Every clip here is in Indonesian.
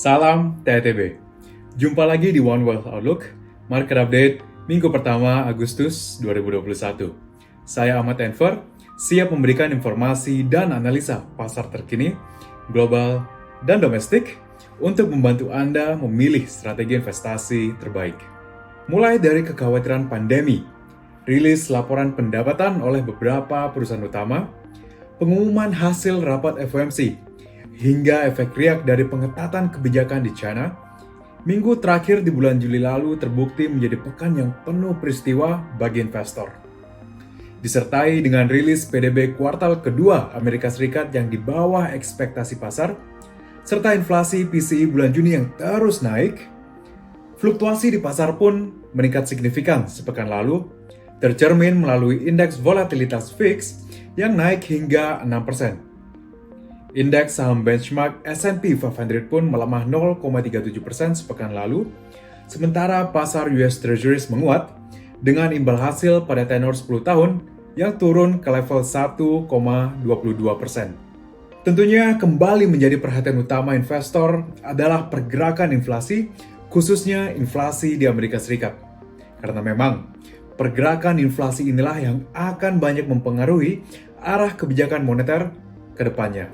Salam TITB. Jumpa lagi di One Wealth Outlook, Market Update Minggu pertama Agustus 2021. Saya Ahmad Enver, siap memberikan informasi dan analisa pasar terkini, global, dan domestik untuk membantu Anda memilih strategi investasi terbaik. Mulai dari kekhawatiran pandemi, rilis laporan pendapatan oleh beberapa perusahaan utama, pengumuman hasil rapat FOMC, hingga efek riak dari pengetatan kebijakan di China, minggu terakhir di bulan Juli lalu terbukti menjadi pekan yang penuh peristiwa bagi investor. Disertai dengan rilis PDB kuartal kedua Amerika Serikat yang di bawah ekspektasi pasar, serta inflasi PCE bulan Juni yang terus naik, fluktuasi di pasar pun meningkat signifikan sepekan lalu, tercermin melalui indeks volatilitas VIX yang naik hingga 6%. Indeks saham benchmark S&P 500 pun melemah 0,37% sepekan lalu, sementara pasar US Treasuries menguat dengan imbal hasil pada tenor 10 tahun yang turun ke level 1,22%. Tentunya kembali menjadi perhatian utama investor adalah pergerakan inflasi, khususnya inflasi di Amerika Serikat. Karena memang pergerakan inflasi inilah yang akan banyak mempengaruhi arah kebijakan moneter ke depannya.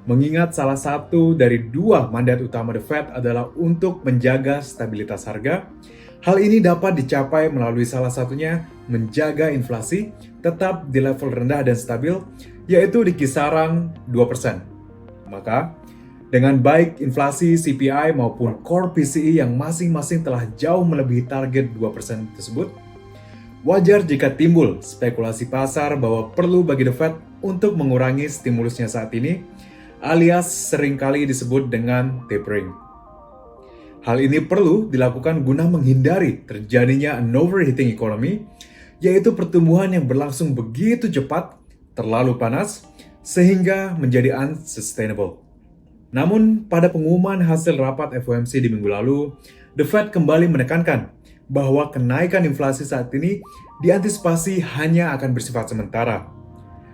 Mengingat salah satu dari dua mandat utama The Fed adalah untuk menjaga stabilitas harga, hal ini dapat dicapai melalui salah satunya menjaga inflasi tetap di level rendah dan stabil, yaitu di kisaran 2%. Maka, dengan baik inflasi CPI maupun Core PCE yang masing-masing telah jauh melebihi target 2% tersebut, wajar jika timbul spekulasi pasar bahwa perlu bagi The Fed untuk mengurangi stimulusnya saat ini, alias seringkali disebut dengan tapering. Hal ini perlu dilakukan guna menghindari terjadinya an overheating economy, yaitu pertumbuhan yang berlangsung begitu cepat, terlalu panas, sehingga menjadi unsustainable. Namun, pada pengumuman hasil rapat FOMC di minggu lalu, The Fed kembali menekankan bahwa kenaikan inflasi saat ini diantisipasi hanya akan bersifat sementara.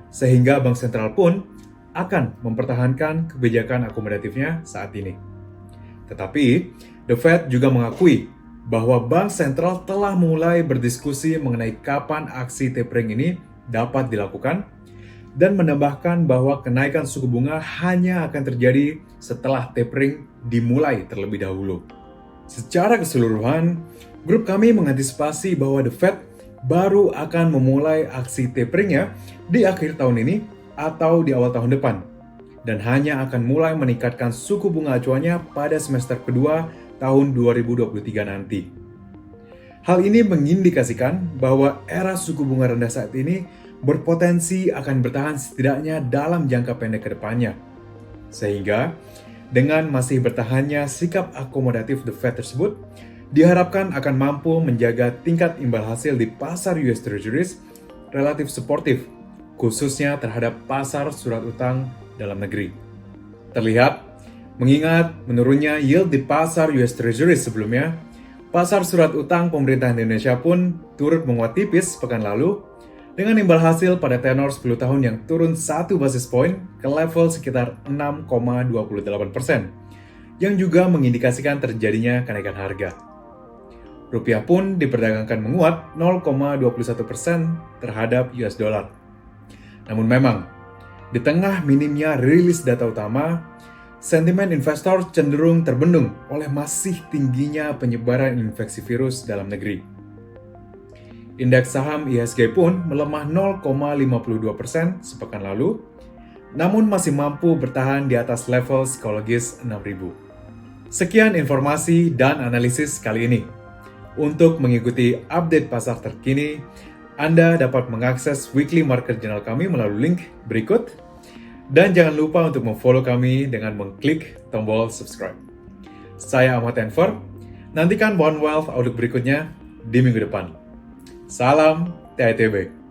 Sehingga Bank Sentral pun akan mempertahankan kebijakan akomodatifnya saat ini. Tetapi, The Fed juga mengakui bahwa Bank Sentral telah mulai berdiskusi mengenai kapan aksi tapering ini dapat dilakukan dan menambahkan bahwa kenaikan suku bunga hanya akan terjadi setelah tapering dimulai terlebih dahulu. Secara keseluruhan, grup kami mengantisipasi bahwa The Fed baru akan memulai aksi taperingnya di akhir tahun ini atau di awal tahun depan, dan hanya akan mulai meningkatkan suku bunga acuannya pada semester kedua tahun 2023 nanti. Hal ini mengindikasikan bahwa era suku bunga rendah saat ini berpotensi akan bertahan setidaknya dalam jangka pendek ke depannya. Sehingga, dengan masih bertahannya sikap akomodatif The Fed tersebut, diharapkan akan mampu menjaga tingkat imbal hasil di pasar US Treasuries relatif suportif, khususnya terhadap pasar surat utang dalam negeri. Terlihat, mengingat menurunnya yield di pasar US Treasury sebelumnya, pasar surat utang pemerintah Indonesia pun turut menguat tipis pekan lalu, dengan imbal hasil pada tenor 10 tahun yang turun 1 basis point ke level sekitar 6,28%, yang juga mengindikasikan terjadinya kenaikan harga. Rupiah pun diperdagangkan menguat 0,21% terhadap US dollar. Namun memang, di tengah minimnya rilis data utama, sentimen investor cenderung terbendung oleh masih tingginya penyebaran infeksi virus dalam negeri. Indeks saham IHSG pun melemah 0,52% sepekan lalu, namun masih mampu bertahan di atas level psikologis 6.000. Sekian informasi dan analisis kali ini. Untuk mengikuti update pasar terkini, Anda dapat mengakses weekly market journal kami melalui link berikut. Dan jangan lupa untuk memfollow kami dengan mengklik tombol subscribe. Saya Ahmad Enver, nantikan One Wealth Outlook berikutnya di minggu depan. Salam TITB.